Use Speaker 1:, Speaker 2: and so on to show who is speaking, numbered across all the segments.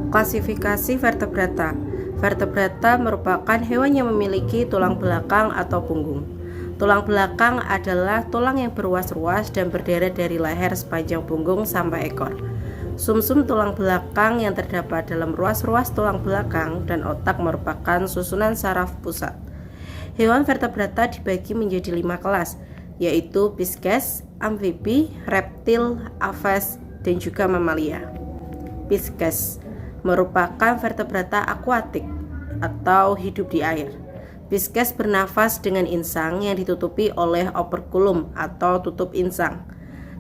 Speaker 1: Klasifikasi vertebrata. Vertebrata merupakan hewan yang memiliki tulang belakang atau punggung. Tulang belakang adalah tulang yang berruas-ruas dan berderet dari leher sepanjang punggung sampai ekor. Sumsum tulang belakang yang terdapat dalam ruas-ruas tulang belakang dan otak merupakan susunan saraf pusat. Hewan vertebrata dibagi menjadi 5 kelas, yaitu Pisces, amfibi, reptil, aves, dan juga mamalia. Pisces merupakan vertebrata akuatik atau hidup di air. Pisces bernafas dengan insang yang ditutupi oleh operkulum atau tutup insang.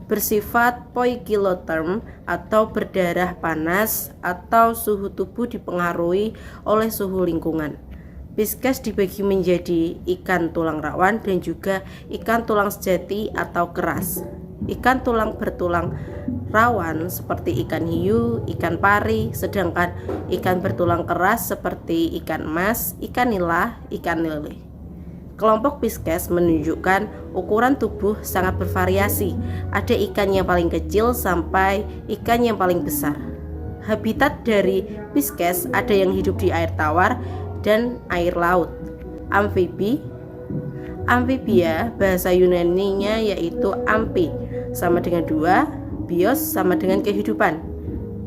Speaker 1: Bersifat poikiloterm atau berdarah panas atau suhu tubuh dipengaruhi oleh suhu lingkungan. Pisces dibagi menjadi ikan tulang rawan dan juga ikan tulang sejati atau keras. Ikan tulang bertulang rawan seperti ikan hiu, ikan pari, sedangkan ikan bertulang keras seperti ikan emas, ikan nila, ikan lele. Kelompok Pisces menunjukkan ukuran tubuh sangat bervariasi. Ada ikan yang paling kecil sampai ikan yang paling besar. Habitat dari Pisces ada yang hidup di air tawar dan air laut. Amfibi. Amfibia bahasa Yunani-nya yaitu ampi, sama dengan 2, bios sama dengan kehidupan.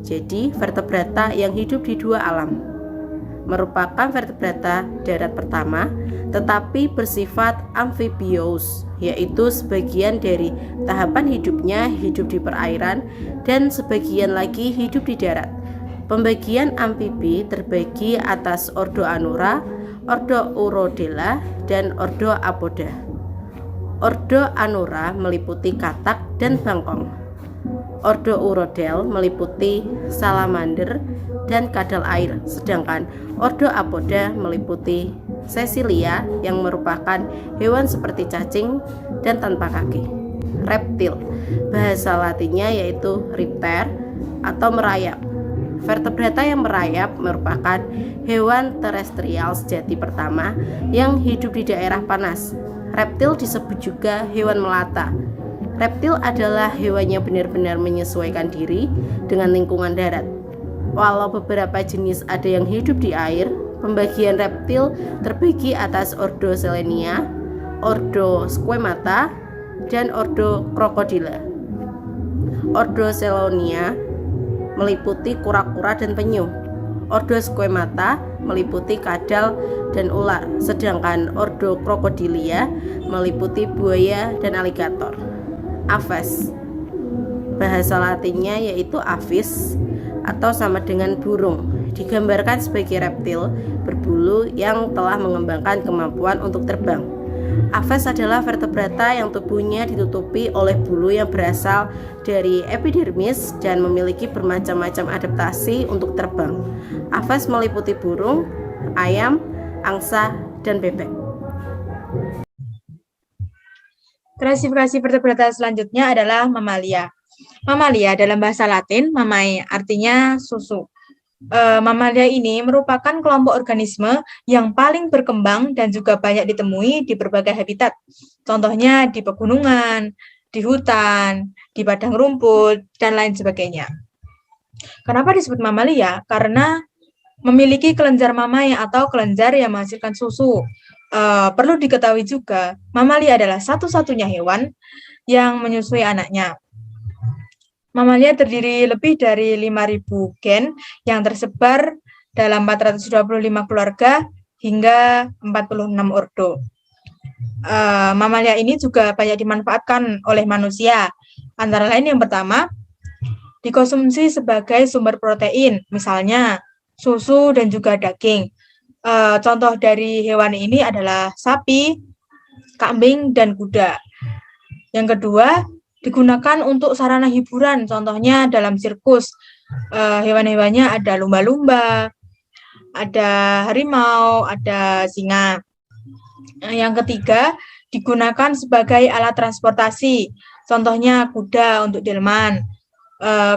Speaker 1: Jadi vertebrata yang hidup di 2 alam. Merupakan vertebrata darat pertama tetapi bersifat amfibious, yaitu sebagian dari tahapan hidupnya hidup di perairan dan sebagian lagi hidup di darat. Pembagian amfibi terbagi atas ordo Anura, ordo Urodela, dan ordo Apoda. Ordo Anura meliputi katak dan bangkong. Ordo Urodel meliputi salamander dan kadal air, sedangkan ordo Apoda meliputi Cecilia yang merupakan hewan seperti cacing dan tanpa kaki. Reptil, bahasa latinnya yaitu ripter atau merayap. Vertebrata yang merayap merupakan hewan terestrial sejati pertama yang hidup di daerah panas. Reptil disebut juga hewan melata. Reptil adalah hewan yang benar-benar menyesuaikan diri dengan lingkungan darat. Walau beberapa jenis ada yang hidup di air, pembagian reptil terbagi atas ordo Selenia, ordo Squamata, dan ordo Crocodile. Ordo Selonia meliputi kura-kura dan penyu. Ordo Squamata meliputi kadal dan ular, sedangkan ordo Crocodilia meliputi buaya dan aligator. Aves, bahasa latinnya yaitu avis atau sama dengan burung, digambarkan sebagai reptil berbulu yang telah mengembangkan kemampuan untuk terbang. Aves adalah vertebrata yang tubuhnya ditutupi oleh bulu yang berasal dari epidermis dan memiliki bermacam-macam adaptasi untuk terbang. Aves meliputi burung, ayam, angsa, dan bebek.
Speaker 2: Klasifikasi vertebrata selanjutnya adalah mamalia. Mamalia dalam bahasa Latin, mamae, artinya susu. Mamalia ini merupakan kelompok organisme yang paling berkembang dan juga banyak ditemui di berbagai habitat. Contohnya di pegunungan, di hutan, di padang rumput, dan lain sebagainya. Kenapa disebut mamalia? Karena memiliki kelenjar mamae atau kelenjar yang menghasilkan susu. Perlu diketahui juga, mamalia adalah satu-satunya hewan yang menyusui anaknya. Mamalia terdiri lebih dari 5.000 gen yang tersebar dalam 425 keluarga hingga 46 ordo. Mamalia ini juga banyak dimanfaatkan oleh manusia. Antara lain yang pertama, dikonsumsi sebagai sumber protein, misalnya susu dan juga daging. Contoh dari hewan ini adalah sapi, kambing, dan kuda. Yang kedua, digunakan untuk sarana hiburan, contohnya dalam sirkus. Hewan-hewannya ada lumba-lumba, ada harimau, ada singa. Yang ketiga, digunakan sebagai alat transportasi, contohnya kuda untuk delman,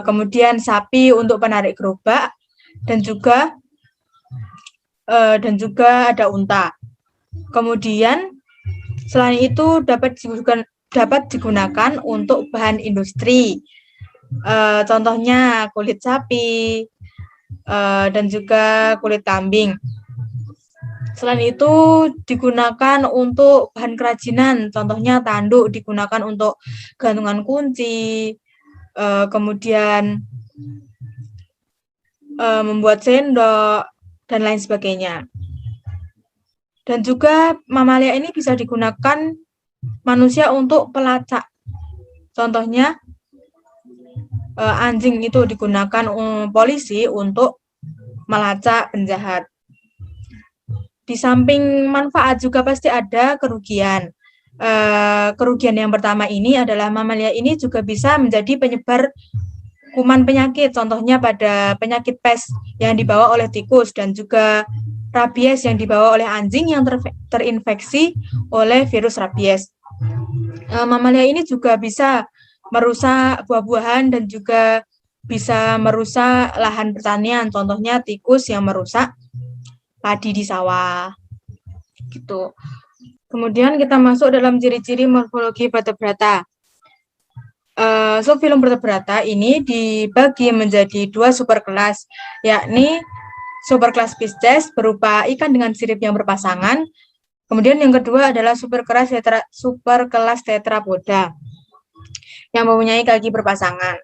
Speaker 2: kemudian sapi untuk penarik gerobak, dan juga ada unta. Kemudian selain itu dapat digunakan untuk bahan industri. Contohnya kulit sapi, dan juga kulit kambing. Selain itu digunakan untuk bahan kerajinan, contohnya tanduk digunakan untuk gantungan kunci, kemudian membuat sendok, dan lain sebagainya. Dan juga mamalia ini bisa digunakan manusia untuk pelacak. Contohnya anjing itu digunakan polisi untuk melacak penjahat. Di samping manfaat juga pasti ada kerugian. Kerugian yang pertama ini adalah mamalia ini juga bisa menjadi penyebar kuman penyakit, contohnya pada penyakit pes yang dibawa oleh tikus dan juga rabies yang dibawa oleh anjing yang terinfeksi oleh virus rabies. Mamalia ini juga bisa merusak buah-buahan dan juga bisa merusak lahan pertanian, contohnya tikus yang merusak padi di sawah. Gitu. Kemudian kita masuk dalam ciri-ciri morfologi vertebrata. Subfilum vertebrata ini dibagi menjadi 2 superkelas, yakni superkelas Pisces berupa ikan dengan sirip yang berpasangan. Kemudian yang kedua adalah superkelas tetrapoda yang mempunyai kaki berpasangan.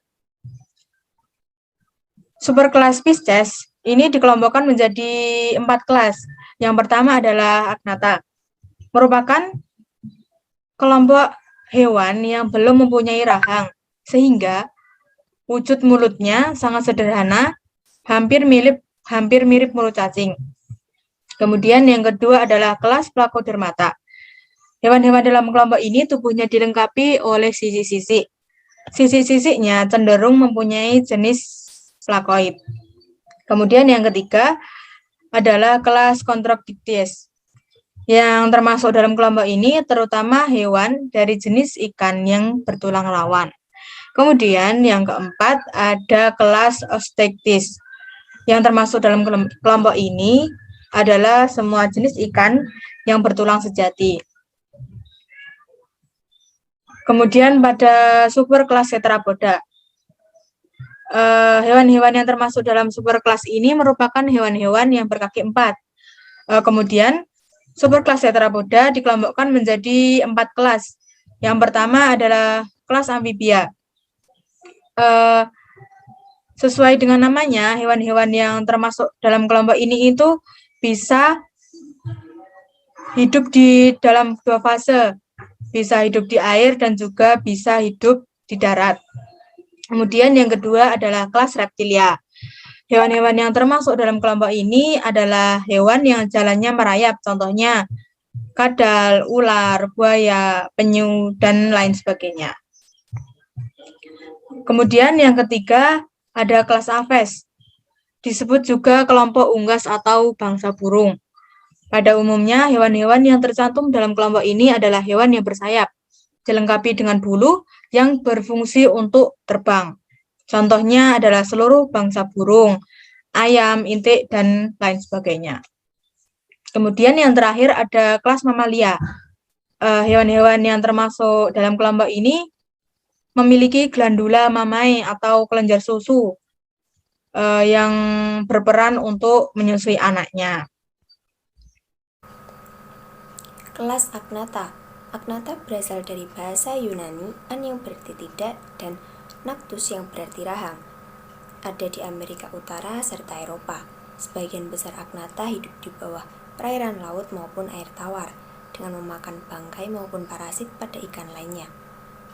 Speaker 2: Superkelas Pisces ini dikelompokkan menjadi 4 kelas. Yang pertama adalah Agnatha, merupakan kelompok hewan yang belum mempunyai rahang, sehingga wujud mulutnya sangat sederhana, hampir mirip mulut cacing. Kemudian yang kedua adalah kelas Placodermata. Hewan-hewan dalam kelompok ini tubuhnya dilengkapi oleh sisi-sisi. Sisi-sisinya cenderung mempunyai jenis plakoid. Kemudian yang ketiga adalah kelas Chondroctylus, yang termasuk dalam kelompok ini terutama hewan dari jenis ikan yang bertulang rawan. Kemudian yang keempat ada kelas Osteichthyes, yang termasuk dalam kelompok ini adalah semua jenis ikan yang bertulang sejati. Kemudian pada superkelas Tetrapoda, hewan-hewan yang termasuk dalam superkelas ini merupakan hewan-hewan yang berkaki 4. Kemudian superkelas Tetrapoda dikelompokkan menjadi 4 kelas. Yang pertama adalah kelas amfibia. Sesuai dengan namanya, hewan-hewan yang termasuk dalam kelompok ini itu bisa hidup di dalam 2 fase, bisa hidup di air dan juga bisa hidup di darat. Kemudian yang kedua adalah kelas reptilia. Hewan-hewan yang termasuk dalam kelompok ini adalah hewan yang jalannya merayap, contohnya kadal, ular, buaya, penyu, dan lain sebagainya. Kemudian yang ketiga ada kelas Aves, disebut juga kelompok unggas atau bangsa burung. Pada umumnya, hewan-hewan yang tercantum dalam kelompok ini adalah hewan yang bersayap, dilengkapi dengan bulu yang berfungsi untuk terbang. Contohnya adalah seluruh bangsa burung, ayam, intik, dan lain sebagainya. Kemudian yang terakhir ada kelas mamalia. Hewan-hewan yang termasuk dalam kelompok ini memiliki glandula mamae atau kelenjar susu yang berperan untuk menyusui anaknya.
Speaker 3: Kelas Agnatha. Agnatha berasal dari bahasa Yunani, an yang berarti tidak dan nactus yang berarti rahang. Ada di Amerika Utara serta Eropa. Sebagian besar Agnatha hidup di bawah perairan laut maupun air tawar, dengan memakan bangkai maupun parasit pada ikan lainnya.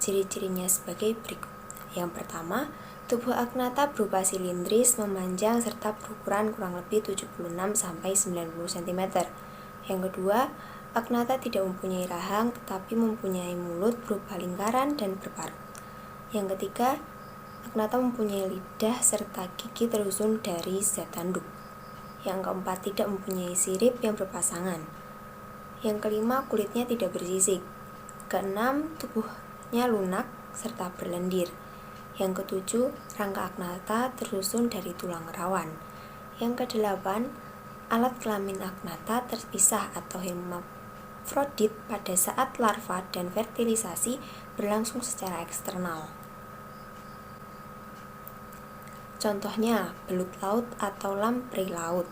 Speaker 3: Ciri-cirinya sebagai berikut. Yang pertama, tubuh Agnatha berupa silindris, memanjang, serta berukuran kurang lebih 76-90 cm. Yang kedua, Agnatha tidak mempunyai rahang, tetapi mempunyai mulut berupa lingkaran dan berparut. Yang ketiga, Agnatha mempunyai lidah serta gigi tersusun dari zat tanduk. Yang keempat, tidak mempunyai sirip yang berpasangan. Yang kelima, kulitnya tidak bersisik. Keenam, tubuhnya lunak serta berlendir. Yang ketujuh, rangka Agnatha tersusun dari tulang rawan. Yang kedelapan, alat kelamin Agnatha terpisah atau hermafrodit pada saat larva dan fertilisasi berlangsung secara eksternal. Contohnya belut laut atau lamprey laut,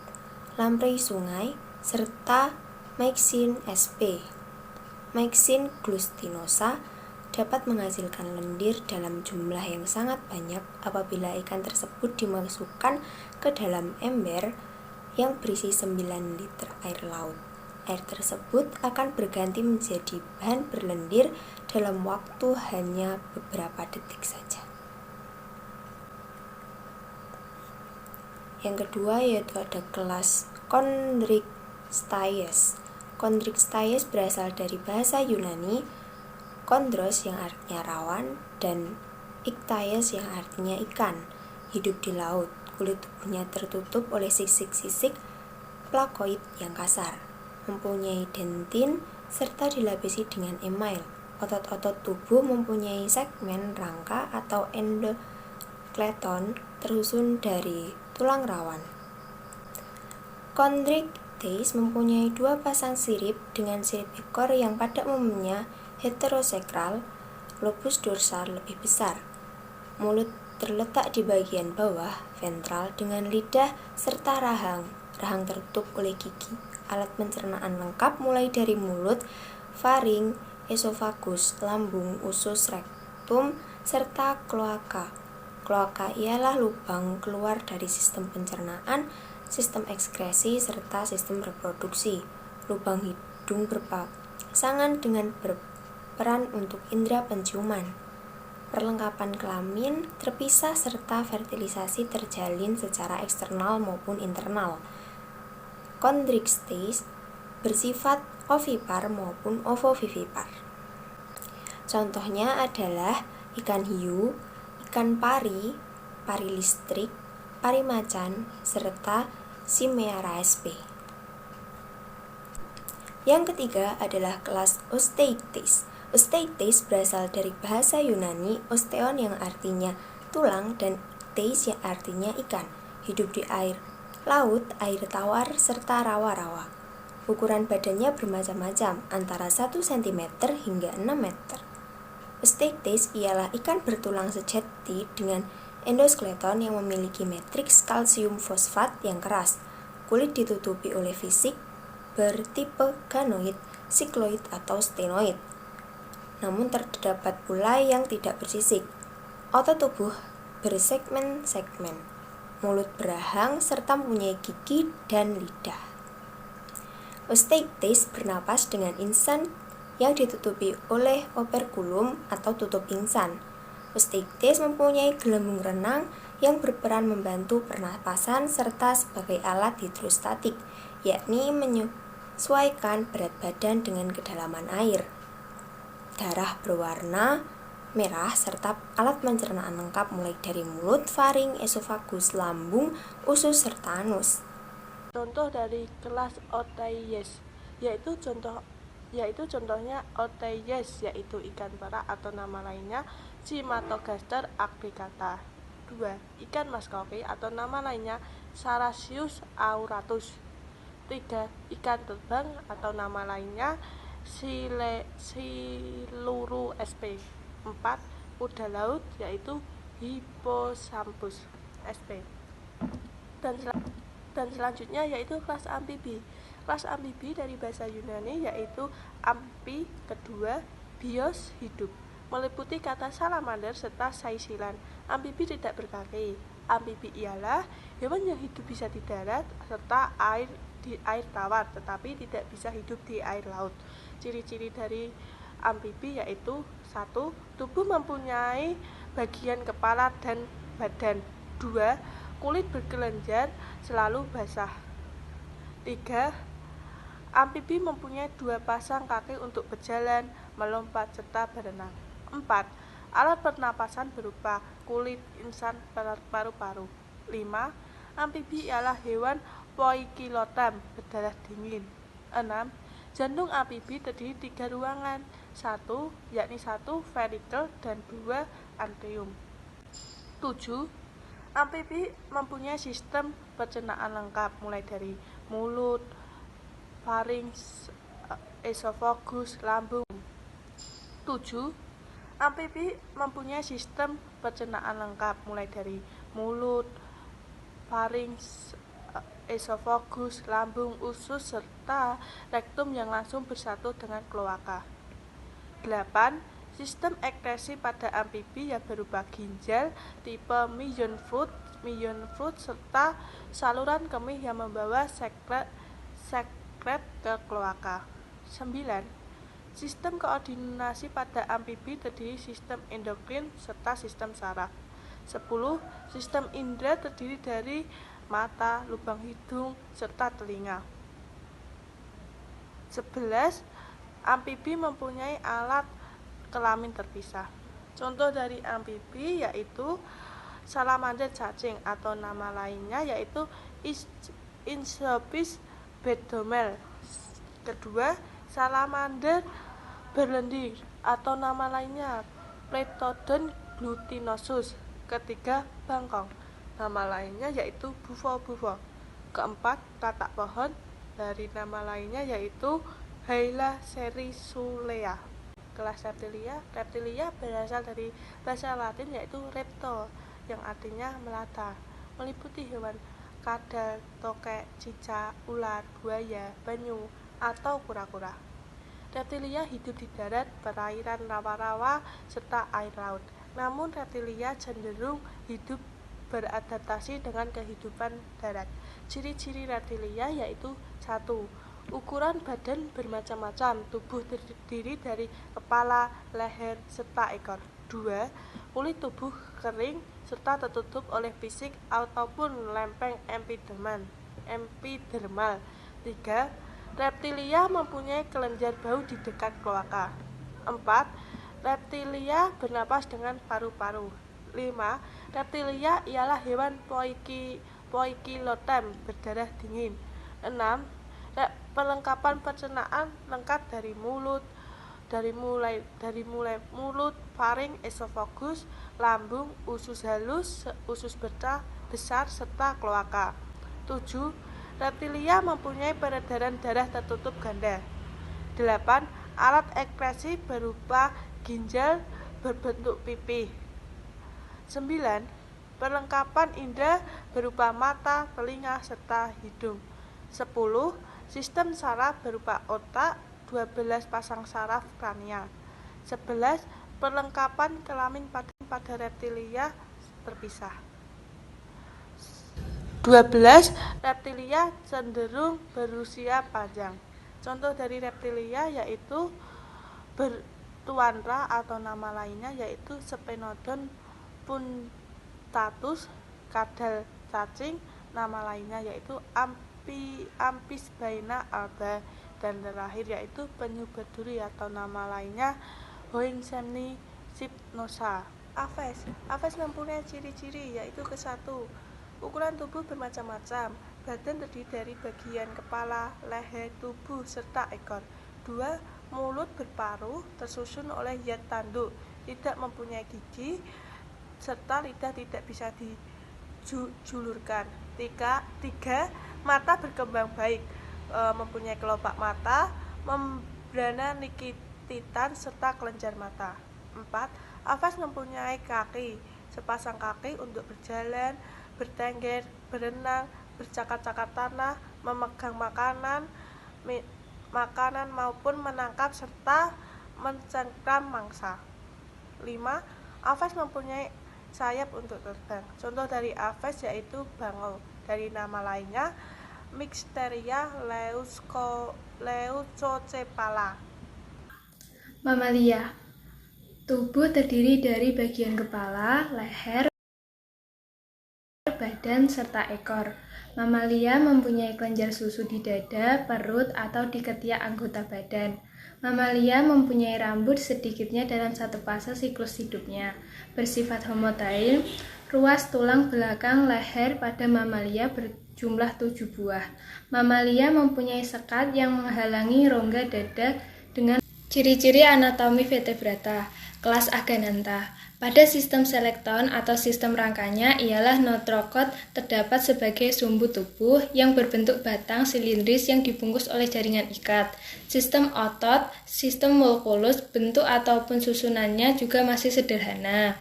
Speaker 3: lamprey sungai, serta Myxin sp. Myxin glustinosa dapat menghasilkan lendir dalam jumlah yang sangat banyak apabila ikan tersebut dimasukkan ke dalam ember yang berisi 9 liter air laut. Air tersebut akan berganti menjadi bahan berlendir dalam waktu hanya beberapa detik saja. Yang kedua yaitu ada kelas Chondrichthyes. Chondrichthyes berasal dari bahasa Yunani chondros yang artinya rawan dan ichthyes yang artinya ikan. Hidup di laut, kulit tubuhnya tertutup oleh sisik-sisik plakoid yang kasar, mempunyai dentin serta dilapisi dengan email. Otot-otot tubuh mempunyai segmen rangka atau endoskeleton tersusun dari tulang rawan. Chondrichthyes mempunyai 2 pasang sirip dengan sirip ekor yang pada umumnya heterosakral, lobus dorsal lebih besar. Mulut terletak di bagian bawah ventral dengan lidah serta rahang. Rahang tertutup oleh gigi. Alat pencernaan lengkap mulai dari mulut, faring, esofagus, lambung, usus, rektum, serta kloaka. Kloaka ialah lubang keluar dari sistem pencernaan, sistem ekskresi, serta sistem reproduksi. Lubang hidung berpasangan dengan berperan untuk indera penciuman. Perlengkapan kelamin terpisah serta fertilisasi terjalin secara eksternal maupun internal. Chondrichthyes bersifat ovipar maupun ovovivipar. Contohnya adalah ikan hiu, ikan pari, pari listrik, pari macan, serta Chimaera sp. Yang ketiga adalah kelas Osteichthyes. Osteichthyes berasal dari bahasa Yunani osteon yang artinya tulang dan ichthyes yang artinya ikan. Hidup di air laut, air tawar, serta rawa-rawa. Ukuran badannya bermacam-macam, antara 1 cm hingga 6 meter. Osteichthyes ialah ikan bertulang sejati dengan endoskeleton yang memiliki matriks kalsium fosfat yang keras. Kulit ditutupi oleh fisik bertipe ganoid, sikloid, atau stenoid. Namun terdapat pula yang tidak bersisik. Otot tubuh bersegmen-segmen. Mulut berahang serta mempunyai gigi dan lidah. Osteichthyes bernapas dengan insan yang ditutupi oleh operkulum atau tutup pingsan. Osteichthyes mempunyai gelembung renang yang berperan membantu pernapasan serta sebagai alat hidrostatik, yakni menyesuaikan berat badan dengan kedalaman air. Darah berwarna merah serta alat pencernaan lengkap mulai dari mulut, faring, esofagus, lambung, usus, serta anus.
Speaker 4: Contoh dari kelas Oteiches yaitu contohnya Oteiches yaitu ikan perak atau nama lainnya Cimatogaster aclicata. 2. Ikan maskapai atau nama lainnya Sarasius auratus. 3. Ikan terbang atau nama lainnya Siluru sp. 4. Kuda laut yaitu Hippocampus sp. Dan selanjutnya yaitu kelas amfibi. Kelas amfibi dari bahasa Yunani yaitu amfi, kedua, bios, hidup, meliputi kata salamander serta saisilan. Amfibi tidak berkaki. Amfibi ialah hewan yang hidup bisa di darat serta di air tawar, tetapi tidak bisa hidup di air laut. Ciri-ciri dari amfibi yaitu 1. Tubuh mempunyai bagian kepala dan badan. 2. Kulit berkelenjar selalu basah. 3. Amfibi mempunyai 2 pasang kaki untuk berjalan, melompat, serta berenang. 4. Alat pernapasan berupa kulit, insan, paru-paru. 5. Amfibi ialah hewan poikilotam, berdarah dingin. 6. Jantung amfibi terdiri 3 ruangan, yakni 1 ventricle dan 2 antrium. 7. Amfibi mempunyai sistem pencernaan lengkap mulai dari mulut, faring, esofagus, lambung. 7. Amfibi mempunyai sistem pencernaan lengkap, mulai dari mulut, farinks, esofagus, lambung, usus, serta rektum yang langsung bersatu dengan kloaka. 8. Sistem ekskresi pada amfibi yang berupa ginjal, tipe meion fruit, serta saluran kemih yang membawa sekret ke kloaka. 9. Sistem koordinasi pada amfibi terdiri sistem endokrin serta sistem saraf. 10. Sistem indera terdiri dari mata, lubang hidung, serta telinga. 11. Amfibi mempunyai alat kelamin terpisah. Contoh dari amfibi yaitu salamander cacing atau nama lainnya yaitu Inchopis bedomel. Kedua, salamander berlendir atau nama lainnya Plectodon glutinosus. Ketiga, bangkong. Nama lainnya yaitu bufo. Keempat, katak pohon. Dari nama lainnya yaitu Hyla serisulea. Kelas reptilia. Reptilia berasal dari bahasa Latin yaitu repto, yang artinya melata, meliputi hewan kadal, tokek, cicak, ular, buaya, penyu, atau kura-kura. Reptilia hidup di darat, perairan rawa-rawa, serta air laut. Namun reptilia cenderung hidup beradaptasi dengan kehidupan darat. Ciri-ciri reptilia yaitu 1. Ukuran badan bermacam-macam, tubuh terdiri dari kepala, leher, serta ekor. 2. Kulit tubuh kering serta tertutup oleh fisik ataupun lempeng epidermal. 3. Reptilia mempunyai kelenjar bau di dekat kloaka. 4. Reptilia bernapas dengan paru-paru. 5. Reptilia ialah hewan poikilotem, berdarah dingin. 6. Perlengkapan pencernaan lengkap dari mulut, faring, esofagus, lambung, usus halus, usus besar, serta kloaka. 7. Reptilia mempunyai peredaran darah tertutup ganda. 8. Alat ekskresi berupa ginjal berbentuk pipih. 9. Perlengkapan indera berupa mata, telinga, serta hidung. 10. Sistem saraf berupa otak, 12 pasang saraf kranial. 11. Perlengkapan kelamin pada reptilia terpisah. 12. Reptilia cenderung berusia panjang. Contoh dari reptilia yaitu bertuanra atau nama lainnya yaitu Sphenodon puntatus, kadal cacing, nama lainnya yaitu Amphisbaena alba, dan terakhir yaitu penyu berduri atau nama lainnya Hoinsemni cypnosa. Aves mempunyai ciri-ciri yaitu ke-1. Ukuran tubuh bermacam-macam. Badan terdiri dari bagian kepala, leher, tubuh, serta ekor. 2. Mulut berparuh, tersusun oleh yat tanduk, tidak mempunyai gigi, serta lidah tidak bisa dijulurkan. 3. Mata berkembang baik, mempunyai kelopak mata, membrana nikititan, serta kelenjar mata. 4. Aves mempunyai kaki, sepasang kaki untuk berjalan, bertengger, berenang, bercakar-cakar tanah, memegang makanan maupun menangkap serta mencengkram mangsa. 5. Aves mempunyai sayap untuk terbang. Contoh dari aves yaitu bangau, dari nama lainnya Mixteria leucocephala.
Speaker 5: Mamalia. Tubuh terdiri dari bagian kepala, leher, badan, serta ekor. Mamalia mempunyai kelenjar susu di dada, perut, atau di ketiak anggota badan. Mamalia mempunyai rambut sedikitnya dalam satu fase siklus hidupnya. Bersifat homotail, ruas tulang belakang leher pada mamalia berjumlah 7 buah. Mamalia mempunyai sekat yang menghalangi rongga dada dengan ciri-ciri anatomi vertebrata. Kelas Aganantha. Pada sistem selekton atau sistem rangkanya ialah notrokot terdapat sebagai sumbu tubuh yang berbentuk batang silindris yang dibungkus oleh jaringan ikat. Sistem otot, sistem mulkulus, bentuk ataupun susunannya juga masih sederhana.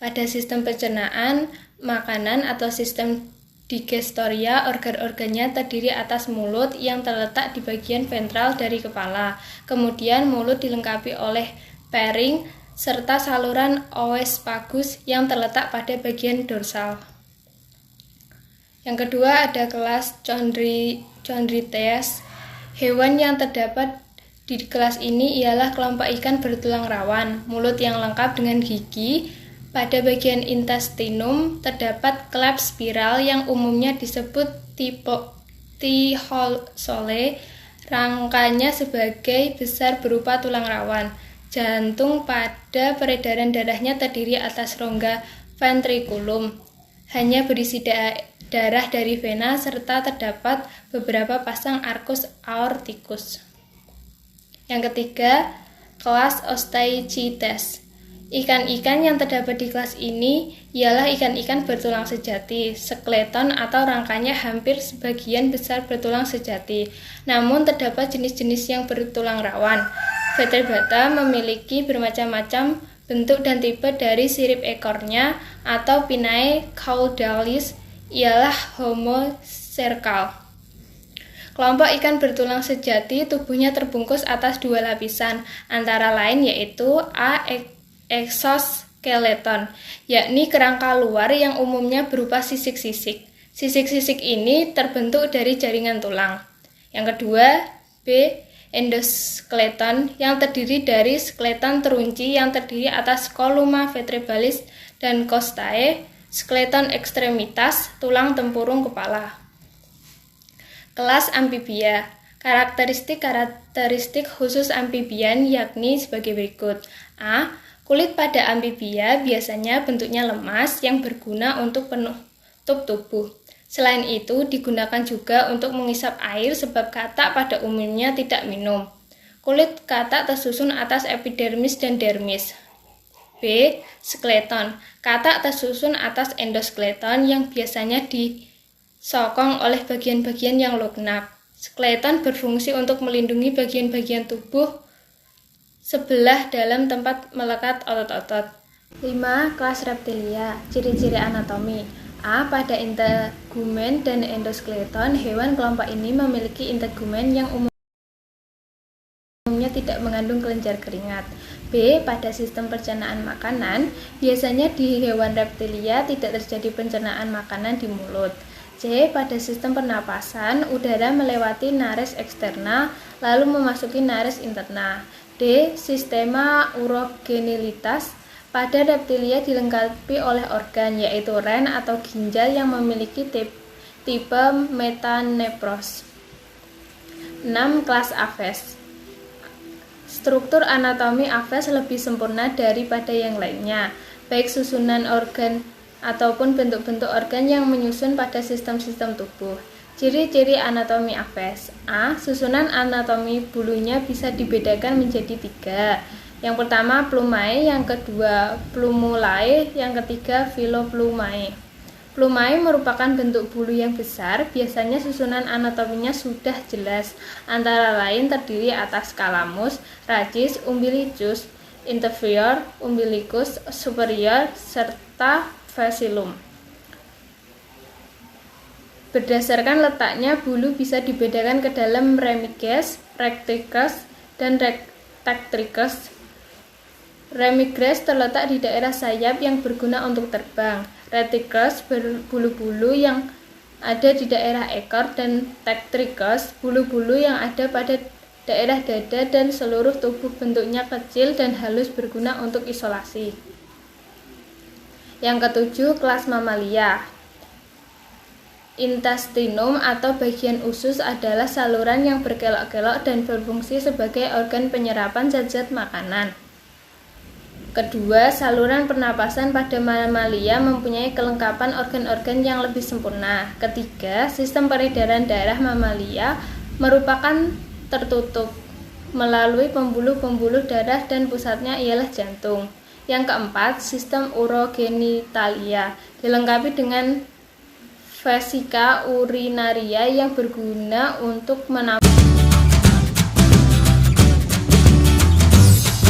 Speaker 5: Pada sistem pencernaan makanan atau sistem digestoria, organ-organnya terdiri atas mulut yang terletak di bagian ventral dari kepala. Kemudian mulut dilengkapi oleh pharynx serta saluran oesophagus yang terletak pada bagian dorsal. Yang kedua ada kelas Chondrites. Hewan yang terdapat di kelas ini ialah kelompok ikan bertulang rawan, mulut yang lengkap dengan gigi. Pada bagian intestinum terdapat klep spiral yang umumnya disebut Thylacoleo. Rangkanya sebagai besar berupa tulang rawan. Jantung pada peredaran darahnya terdiri atas rongga ventriculum. Hanya berisi darah dari vena serta terdapat beberapa pasang arcus aorticus. Yang ketiga, kelas Osteichthyes. Ikan-ikan yang terdapat di kelas ini ialah ikan-ikan bertulang sejati, skeleton atau rangkanya hampir sebagian besar bertulang sejati. Namun terdapat jenis-jenis yang bertulang rawan. Vertebrata memiliki bermacam-macam bentuk dan tipe dari sirip ekornya atau pinnae caudalis ialah homocercal. Kelompok ikan bertulang sejati tubuhnya terbungkus atas dua lapisan, antara lain yaitu A. Exoskeleton, yakni kerangka luar yang umumnya berupa sisik-sisik. Sisik-sisik ini terbentuk dari jaringan tulang. Yang kedua, B. Endoskeleton yang terdiri dari skeleton terunci yang terdiri atas columna vertebralis dan costae, skeleton ekstremitas, tulang tempurung kepala. Kelas Amphibia. Karakteristik khusus amfibian yakni sebagai berikut. A. Kulit pada amfibia biasanya bentuknya lemas yang berguna untuk penutup tubuh. Selain itu, digunakan juga untuk mengisap air sebab katak pada umumnya tidak minum. Kulit katak tersusun atas epidermis dan dermis. B. Skeleton. Katak tersusun atas endoskeleton yang biasanya disokong oleh bagian-bagian yang lunak. Skeleton berfungsi untuk melindungi bagian-bagian tubuh sebelah dalam tempat melekat otot-otot. 5. Kelas Reptilia. Ciri-ciri anatomi. A. Pada integumen dan endoskeleton, hewan kelompok ini memiliki integumen yang umumnya tidak mengandung kelenjar keringat. B. Pada sistem pencernaan makanan, biasanya di hewan reptilia tidak terjadi pencernaan makanan di mulut. C. Pada sistem pernapasan, udara melewati nares eksterna lalu memasuki nares interna. D. Sistema urogenilitas. Pada reptilia dilengkapi oleh organ, yaitu ren atau ginjal yang memiliki tipe metanepros. 6. Kelas Aves. Struktur anatomi Aves lebih sempurna daripada yang lainnya, baik susunan organ ataupun bentuk-bentuk organ yang menyusun pada sistem-sistem tubuh. Ciri-ciri anatomi Aves. A. Susunan anatomi bulunya bisa dibedakan menjadi 3. Yang pertama plumae, yang kedua plumulae, yang ketiga filoplumae. Plumae merupakan bentuk bulu yang besar, biasanya susunan anatominya sudah jelas, antara lain terdiri atas calamus, rachis, umbilicus, inferior, umbilicus, superior, serta fasciculum. Berdasarkan letaknya, bulu bisa dibedakan ke dalam remiges, recticus, dan rectricus. Remiges terletak di daerah sayap yang berguna untuk terbang. Rectricus berbulu-bulu yang ada di daerah ekor, dan rectricus bulu-bulu yang ada pada daerah dada dan seluruh tubuh, bentuknya kecil dan halus berguna untuk isolasi. Yang ketujuh, kelas Mamalia. Intestinum atau bagian usus adalah saluran yang berkelok-kelok dan berfungsi sebagai organ penyerapan zat-zat makanan. Kedua, saluran pernapasan pada mamalia mempunyai kelengkapan organ-organ yang lebih sempurna. Ketiga, sistem peredaran darah mamalia merupakan tertutup. melalui pembuluh-pembuluh darah dan pusatnya ialah jantung. Yang keempat, sistem urogenitalia, dilengkapi dengan vesika urinaria yang berguna untuk menampung